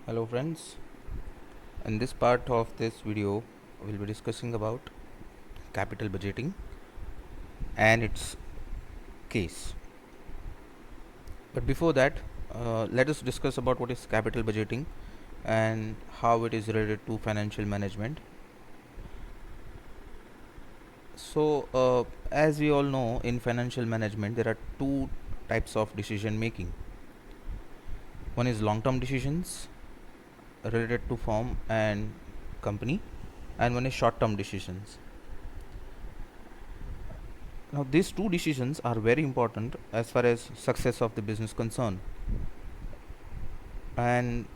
Hello friends, in this part of this video we'll be discussing about capital budgeting and its case. But before that, let us discuss about what is capital budgeting and how it is related to financial management. As we all know, in financial management there are two types of decision making. One is long-term decisions related to firm and company, and one is short-term decisions. Now, these two decisions are very important as far as success of the business concerned, and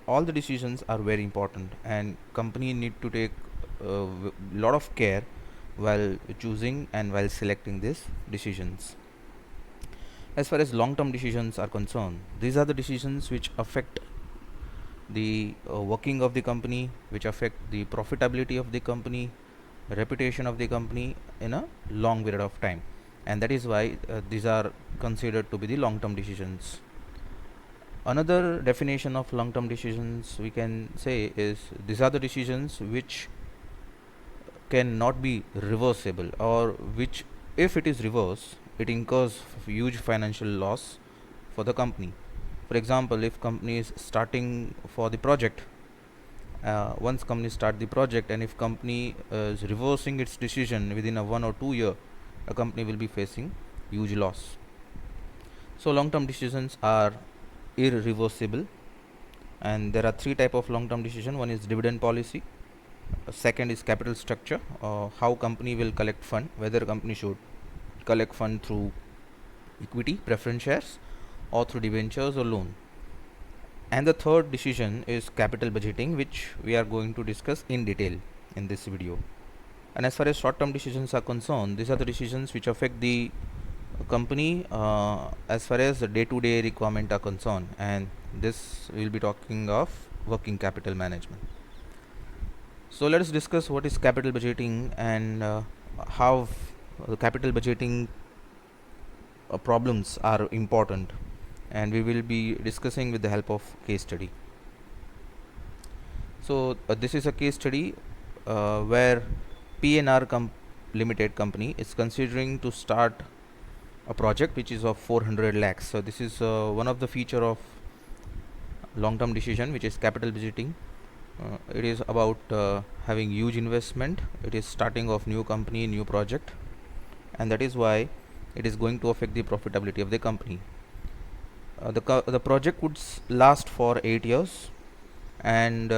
all the decisions are very important, and company need to take a lot of care while choosing and while selecting these decisions. As far as long-term decisions are concerned, these are the decisions which affect the working of the company, which affect the profitability of the company, reputation of the company in a long period of time, and that is why these are considered to be the long term decisions. Another definition of long term decisions we can say is these are the decisions which cannot be reversible, or which, if it is reversed, it incurs huge financial loss for the company. For example, if company is starting for the project, once company start the project, and if company is reversing its decision within a 1 or 2 year, a company will be facing huge loss. So long term decisions are irreversible, and there are three type of long term decision. One is dividend policy, second is capital structure, how company will collect fund, whether company should collect fund through equity, preference shares, or through debentures or loan. And the third decision is capital budgeting, which we are going to discuss in detail in this video. And as far as short term decisions are concerned, these are the decisions which affect the company as far as the day to day requirement are concerned, and this we will be talking of working capital management. So let us discuss what is capital budgeting and how capital budgeting problems are important, and we will be discussing with the help of case study. So this is a case study where PNR Limited company is considering to start a project which is of 400 lakhs. So this is one of the feature of long term decision, which is capital budgeting. It is about having huge investment. It is starting of new company, new project, and that is why it is going to affect the profitability of the company. The project would last for 8 years, and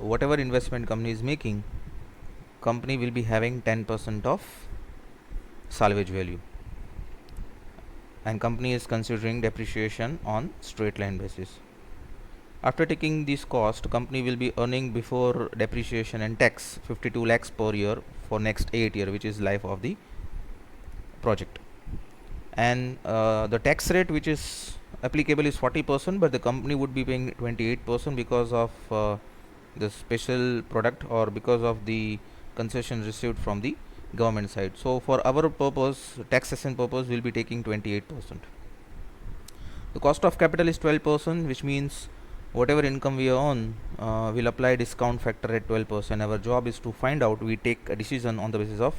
whatever investment company is making, company will be having 10% of salvage value, and company is considering depreciation on straight line basis. After taking this cost, company will be earning before depreciation and tax 52 lakhs per year for next 8 year, which is life of the project. And the tax rate which is applicable is 40%, but the company would be paying 28% because of the special product, or because of the concession received from the government side. So for our purpose, taxation purpose, we'll be taking 28%. The cost of capital is 12%, which means whatever income we earn, we'll apply discount factor at 12%. Our job is to find out, we take a decision on the basis of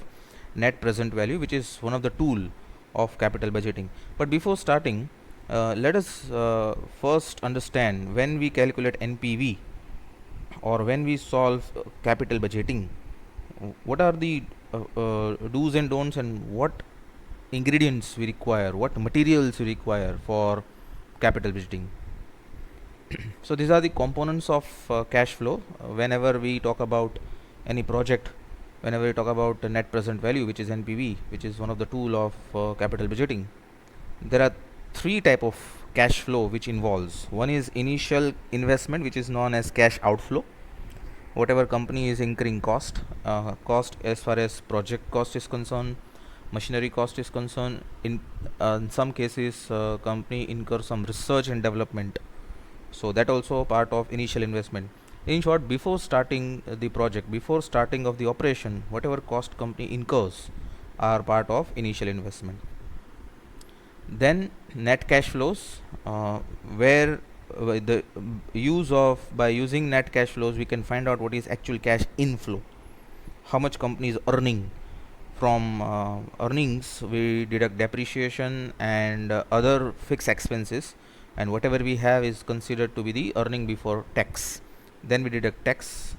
net present value, which is one of the tool of capital budgeting. But before starting, let us first understand, when we calculate NPV or when we solve capital budgeting, what are the do's and don'ts, and what ingredients we require, what materials we require for capital budgeting. So these are the components of cash flow. Whenever we talk about any project, whenever we talk about the net present value, which is NPV, which is one of the tool of capital budgeting, there are three type of cash flow which involves. One is initial investment, which is known as cash outflow. Whatever company is incurring cost, cost as far as project cost is concerned, machinery cost is concerned. In some cases, company incur some research and development, so that also part of initial investment. In short, before starting the project, before starting of the operation, whatever cost company incurs are part of initial investment. Then net cash flows, where by using net cash flows, we can find out what is actual cash inflow, how much company is earning. From earnings, we deduct depreciation and other fixed expenses, and whatever we have is considered to be the earning before tax. Then we deduct tax,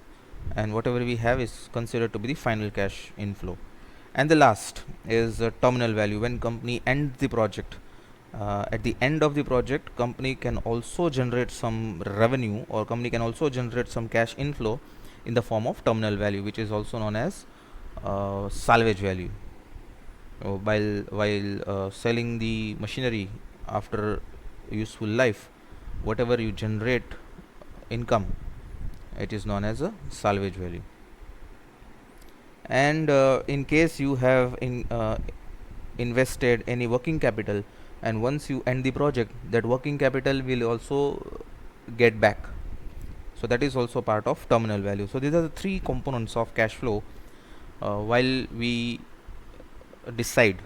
and whatever we have is considered to be the final cash inflow. And the last is terminal value. When company ends the project, at the end of the project, company can also generate some revenue, or company can also generate some cash inflow in the form of terminal value, which is also known as salvage value. While selling the machinery after useful life, whatever you generate income, it is known as a salvage value. And in case you have invested any working capital, and once you end the project, that working capital will also get back, so that is also part of terminal value. So these are the three components of cash flow while we decide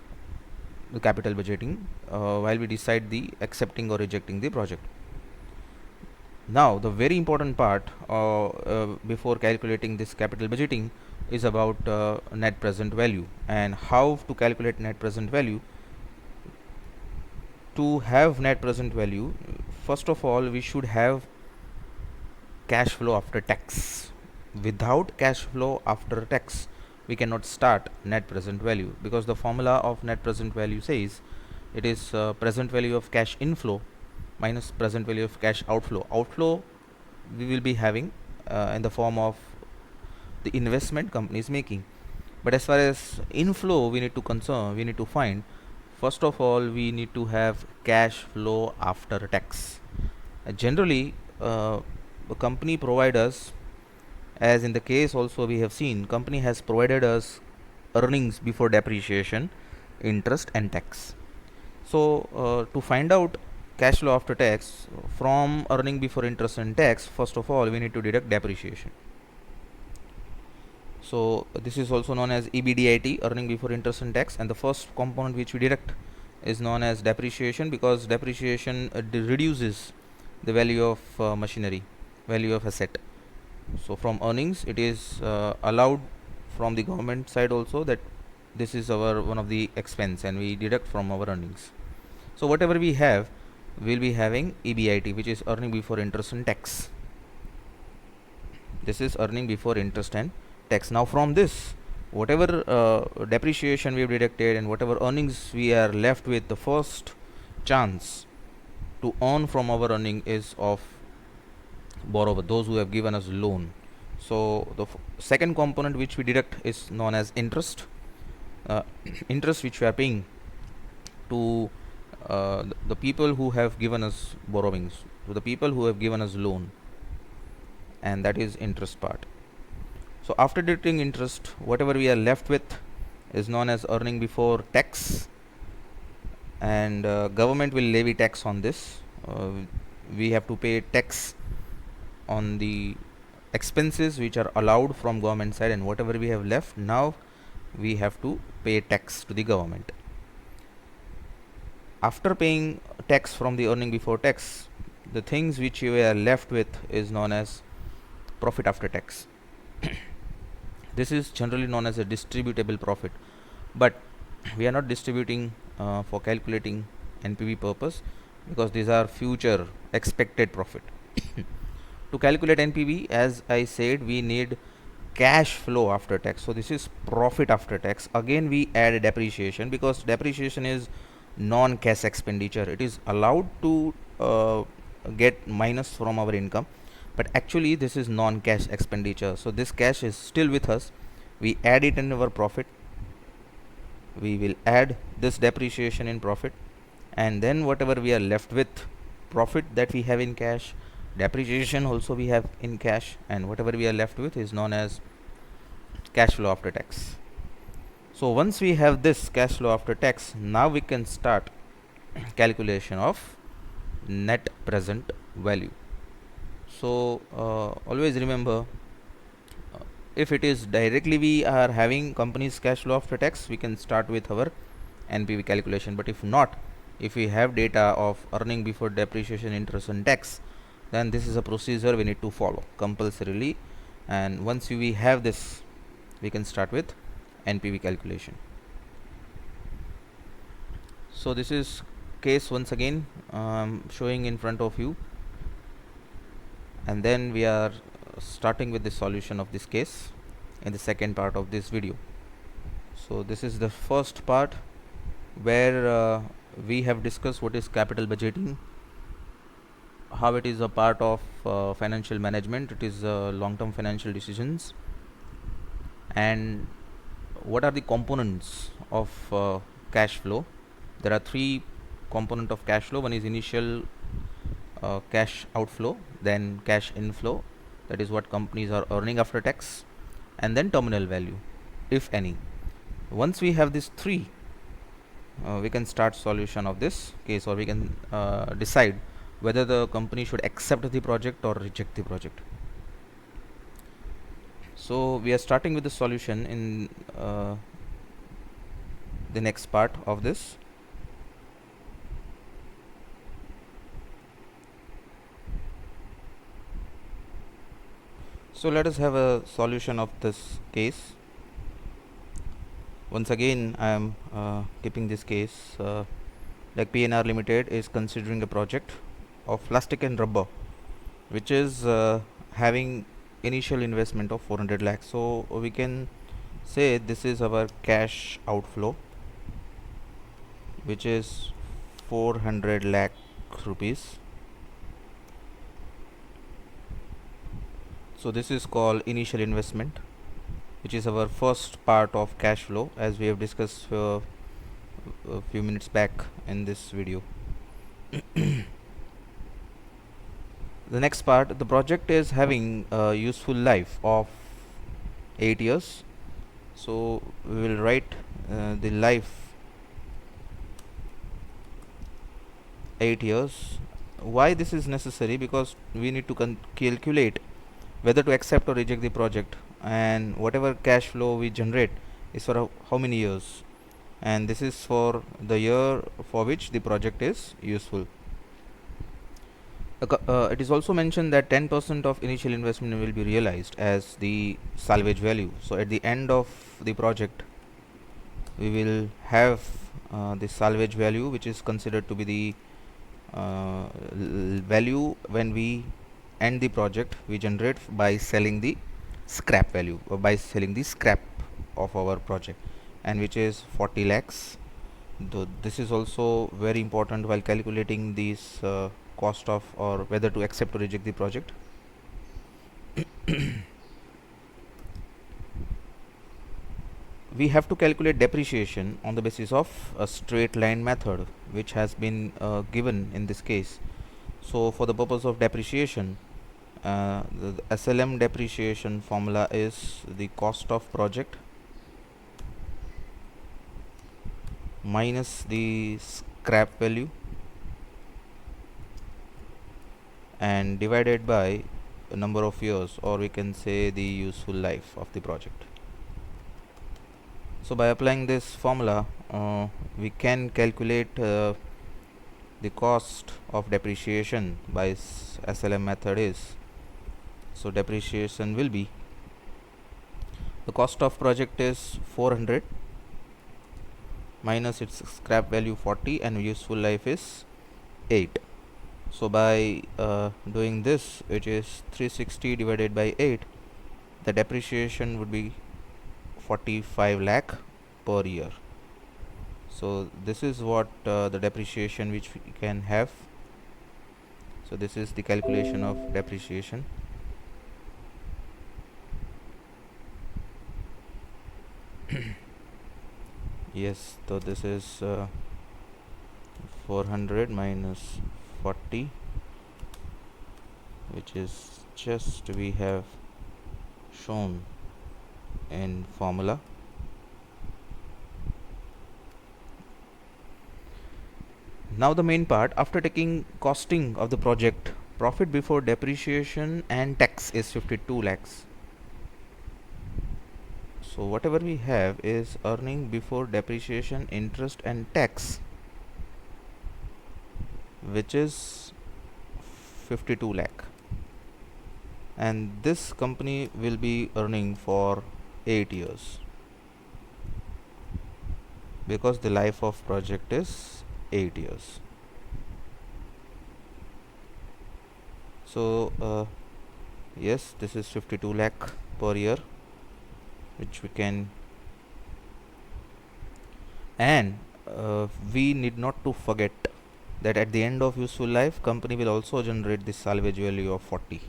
the capital budgeting, while we decide the accepting or rejecting the project. Now the very important part before calculating this capital budgeting is about net present value, and how to calculate net present value. To have net present value, first of all we should have cash flow after tax. Without cash flow after tax, we cannot start net present value, because the formula of net present value says it is present value of cash inflow minus present value of cash outflow. Outflow we will be having in the form of the investment company is making, but as far as inflow we need to find, first of all we need to have cash flow after tax. Generally the company provide us, as in the case also we have seen, company has provided us earnings before depreciation, interest and tax. So to find out cash flow after tax from earning before interest and tax, first of all we need to deduct depreciation. So this is also known as EBDIT, earning before interest and tax, and the first component which we deduct is known as depreciation, because depreciation reduces the value of machinery, value of asset. So from earnings, it is allowed from the government side also that this is our one of the expense, and we deduct from our earnings. So whatever we have, we will be having EBIT, which is earning before interest and tax. This is earning before interest and tax. Now from this, whatever depreciation we have deducted and whatever earnings we are left with, the first chance to earn from our earning is of borrower, those who have given us loan. So the second component which we deduct is known as interest. Interest which we are paying to the people who have given us borrowings, to the people who have given us loan, and that is interest part. So after deducting interest, whatever we are left with is known as earning before tax, and government will levy tax on this. We have to pay tax on the expenses which are allowed from government side, and whatever we have left, now we have to pay tax to the government. After paying tax from the earning before tax, the things which we are left with is known as profit after tax. This is generally known as a distributable profit, but we are not distributing for calculating NPV purpose, because these are future expected profit. To calculate NPV, as I said, we need cash flow after tax. So this is profit after tax. Again we add depreciation, because depreciation is non-cash expenditure. It is allowed to get minus from our income, but actually this is non-cash expenditure. So this cash is still with us. We add it in our profit. We will add this depreciation in profit, and then whatever we are left with, profit that we have in cash, depreciation also we have in cash, and whatever we are left with is known as cash flow after tax. So once we have this cash flow after tax, now we can start calculation of net present value. So always remember, if it is directly we are having company's cash flow after tax, we can start with our NPV calculation. But if not, if we have data of earning before depreciation, interest and tax, then this is a procedure we need to follow compulsorily, and once we have this, we can start with NPV calculation. So this is case once again showing in front of you, and then we are starting with the solution of this case in the second part of this video. So this is the first part where we have discussed what is capital budgeting, how it is a part of financial management, it is long-term financial decisions, and what are the components of cash flow. There are three components of cash flow. One is initial cash outflow, then cash inflow, that is what companies are earning after tax, and then terminal value, if any. Once we have these three, we can start solution of this case, or we can decide whether the company should accept the project or reject the project. So we are starting with the solution in the next part of this. So let us have a solution of this case. Once again, I am keeping this case like PNR Limited is considering a project of plastic and rubber, which is having initial investment of 400 lakhs. So we can say this is our cash outflow, which is 400 lakh rupees. So this is called initial investment, which is our first part of cash flow, as we have discussed a few minutes back in this video. The next part, the project is having a useful life of 8 years. So we will write the life 8 years. Why this is necessary? Because we need to calculate whether to accept or reject the project, and whatever cash flow we generate is for how many years, and this is for the year for which the project is useful. It is also mentioned that 10% of initial investment will be realized as the salvage value. So at the end of the project, we will have the salvage value, which is considered to be the value when we end the project we generate by selling the scrap value, or by selling the scrap of our project, and which is 40 lakhs. Though this is also very important while calculating these cost of, or whether to accept or reject the project. We have to calculate depreciation on the basis of a straight line method, which has been given in this case. So for the purpose of depreciation, the SLM depreciation formula is the cost of project minus the scrap value and divided by a number of years, or we can say the useful life of the project. So by applying this formula, we can calculate the cost of depreciation by SLM method is, so depreciation will be, the cost of project is 400 minus its scrap value 40 and useful life is 8. So by doing this, which is 360 divided by 8, the depreciation would be 45 lakh per year. So this is what the depreciation which we can have. So this is the calculation of depreciation. Yes, so this is 400 minus 40, which is just we have shown in formula. Now the main part, after taking costing of the project, profit before depreciation and tax is 52 lakhs. So whatever we have is earning before depreciation, interest and tax, which is 52 lakh, and this company will be earning for 8 years because the life of project is 8 years. So yes, this is 52 lakh per year, which we can, and we need not to forget that at the end of useful life, company will also generate this salvage value of 40.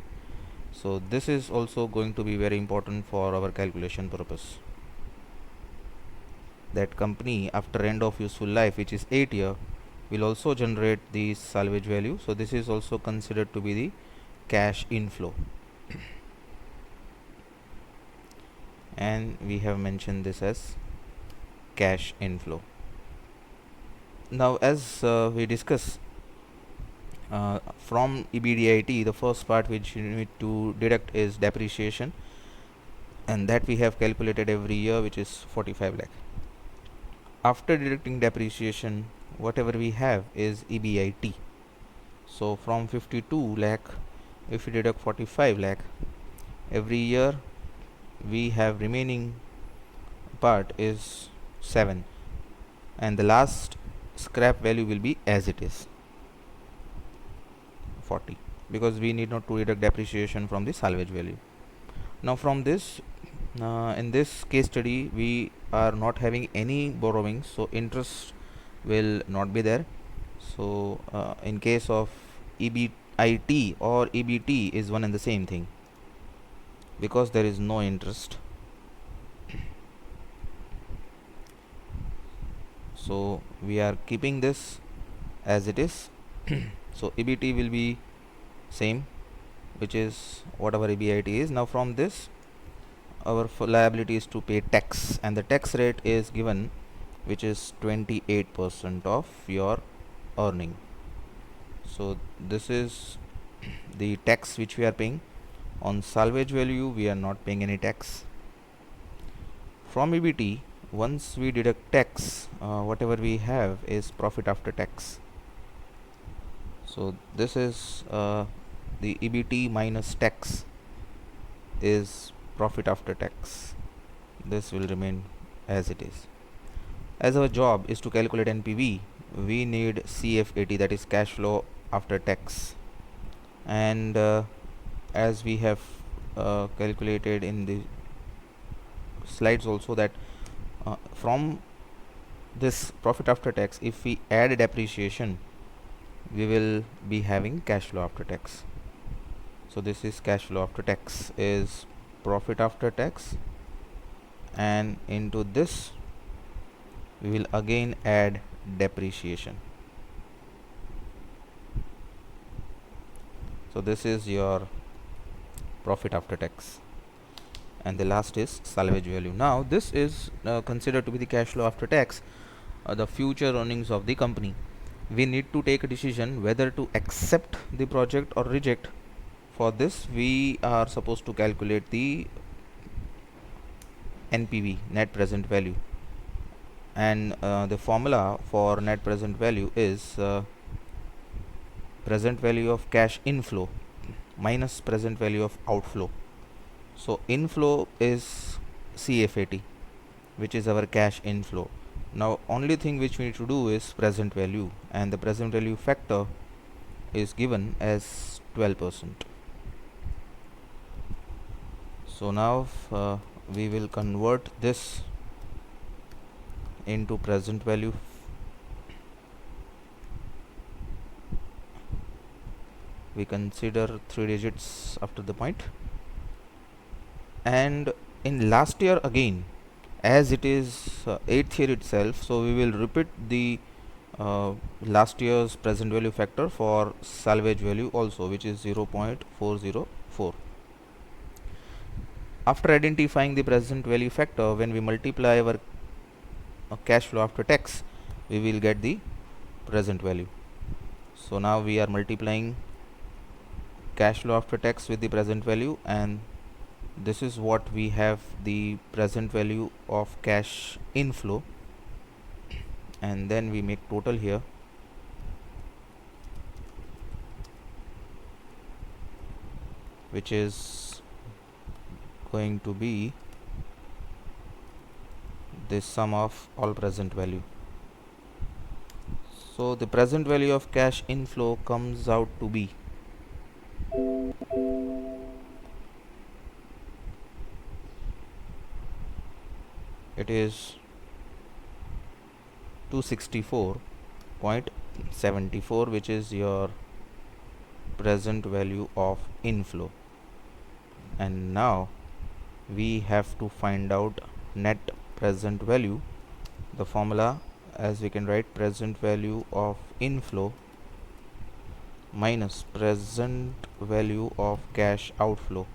So this is also going to be very important for our calculation purpose, that company after end of useful life, which is 8 year, will also generate the salvage value. So this is also considered to be the cash inflow, and we have mentioned this as cash inflow. Now as we discuss from EBITDA, the first part which you need to deduct is depreciation, and that we have calculated every year, which is 45 lakh. After deducting depreciation, whatever we have is EBIT. So from 52 lakh, if we deduct 45 lakh, every year we have remaining part is 7, and the last scrap value will be as it is 40, because we need not to deduct depreciation from the salvage value. Now from this, in this case study, we are not having any borrowings, so interest will not be there. So in case of EBIT or EBT is one and the same thing, because there is no interest. So we are keeping this as it is. So EBT will be same, which is whatever EBIT is. Now from this, our liability is to pay tax, and the tax rate is given, which is 28% of your earning. So this is the tax which we are paying. On salvage value, we are not paying any tax. From EBT, once we deduct tax, whatever we have is profit after tax. So this is the EBT minus tax is profit after tax. This will remain as it is. As our job is to calculate NPV, we need CFAT, that is cash flow after tax, and as we have calculated in the slides also, that from this profit after tax, if we add depreciation, we will be having cash flow after tax. So this is cash flow after tax is profit after tax, and into this we will again add depreciation. So this is your profit after tax, and the last is salvage value. Now this is considered to be the cash flow after tax, the future earnings of the company. We need to take a decision whether to accept the project or reject. For this, we are supposed to calculate the NPV, net present value, and the formula for net present value is present value of cash inflow minus present value of outflow. So inflow is CFAT, which is our cash inflow. Now only thing which we need to do is present value, and the present value factor is given as 12%. So now we will convert this into present value. We consider 3 digits after the point, and in last year again, as it is 8th year itself, so we will repeat the last year's present value factor for salvage value also, which is 0.404. After identifying the present value factor, when we multiply our cash flow after tax, we will get the present value. So now we are multiplying cash flow after tax with the present value, and this is what we have, the present value of cash inflow, and then we make total here. which is going to be the sum of all present value. So the present value of cash inflow comes out to be it is 264.74, which is your present value of inflow. And now we have to find out net present value. The formula, as we can write, present value of inflow minus present value of cash outflow.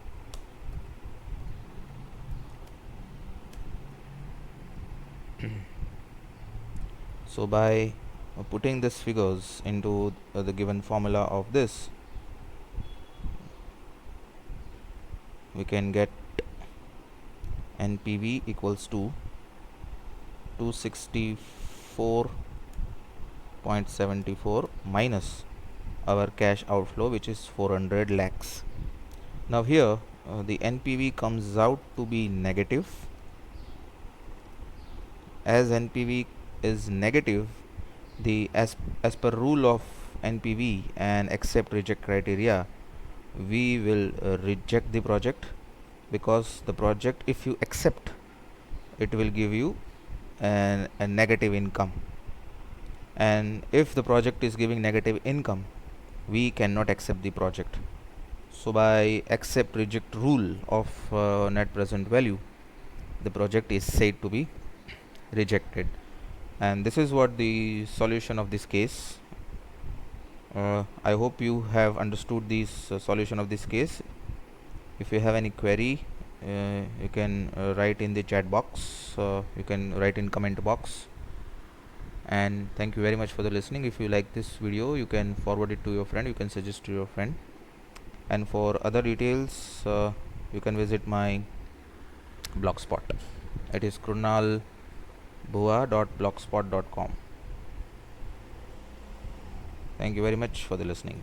So by putting these figures into the given formula of this, we can get NPV equals to 264.74 minus our cash outflow, which is 400 lakhs. Now here the NPV comes out to be negative. As NPV is negative, the as per rule of NPV and accept reject criteria, we will reject the project, because the project, if you accept, it will give you a negative income, and if the project is giving negative income, we cannot accept the project. So by accept reject rule of net present value, the project is said to be rejected. And this is what the solution of this case. I hope you have understood this solution of this case. If you have any query, you can write in the chat box, you can write in comment box. And thank you very much for the listening. If you like this video, you can forward it to your friend, you can suggest to your friend. And for other details, you can visit my blogspot. It is krunalbua.blogspot.com. Thank you very much for the listening.